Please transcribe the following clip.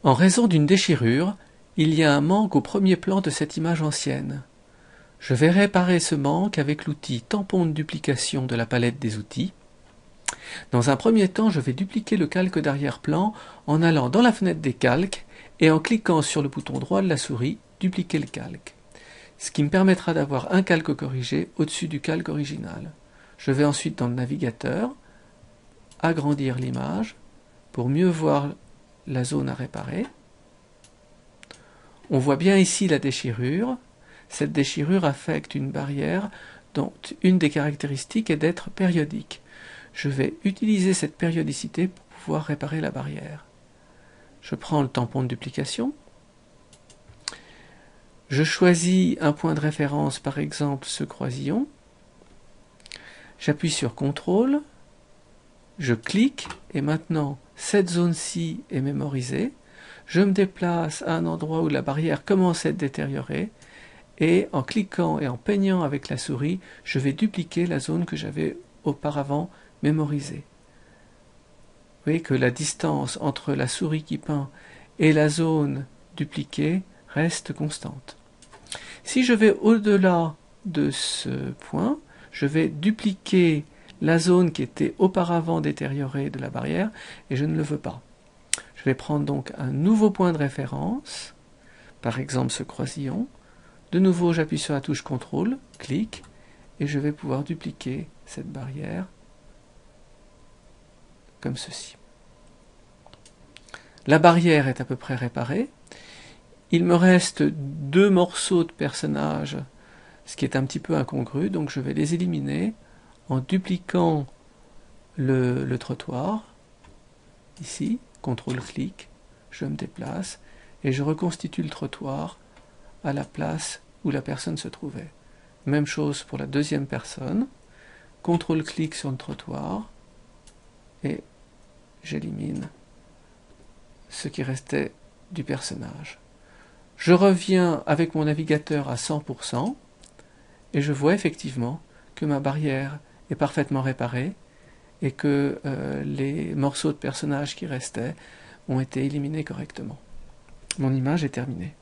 En raison d'une déchirure, il y a un manque au premier plan de cette image ancienne. Je vais réparer ce manque avec l'outil tampon de duplication de la palette des outils. Dans un premier temps, je vais dupliquer le calque d'arrière-plan en allant dans la fenêtre des calques et en cliquant sur le bouton droit de la souris, dupliquer le calque. Ce qui me permettra d'avoir un calque corrigé au-dessus du calque original. Je vais ensuite dans le navigateur, agrandir l'image pour mieux voir la zone à réparer. On voit bien ici la déchirure. Cette déchirure affecte une barrière dont une des caractéristiques est d'être périodique. Je vais utiliser cette périodicité pour pouvoir réparer la barrière. Je prends le tampon de duplication. Je choisis un point de référence, par exemple ce croisillon. J'appuie sur CTRL. Je clique et maintenant cette zone-ci est mémorisée. Je me déplace à un endroit où la barrière commence à être détériorée et en cliquant et en peignant avec la souris, je vais dupliquer la zone que j'avais auparavant mémorisée. Vous voyez que la distance entre la souris qui peint et la zone dupliquée reste constante. Si je vais au-delà de ce point, je vais dupliquer la zone qui était auparavant détériorée de la barrière et je ne le veux pas. Je vais prendre donc un nouveau point de référence, par exemple ce croisillon. De nouveau, j'appuie sur la touche CTRL, clic, et je vais pouvoir dupliquer cette barrière comme ceci. La barrière est à peu près réparée. Il me reste deux morceaux de personnages, ce qui est un petit peu incongru, donc je vais les éliminer en dupliquant le trottoir, ici, CTRL-clic, je me déplace, et je reconstitue le trottoir à la place où la personne se trouvait. Même chose pour la deuxième personne, CTRL-clic sur le trottoir, et j'élimine ce qui restait du personnage. Je reviens avec mon navigateur à 100%, et je vois effectivement que ma barrière est parfaitement réparée, et que les morceaux de personnages qui restaient ont été éliminés correctement. Mon image est terminée.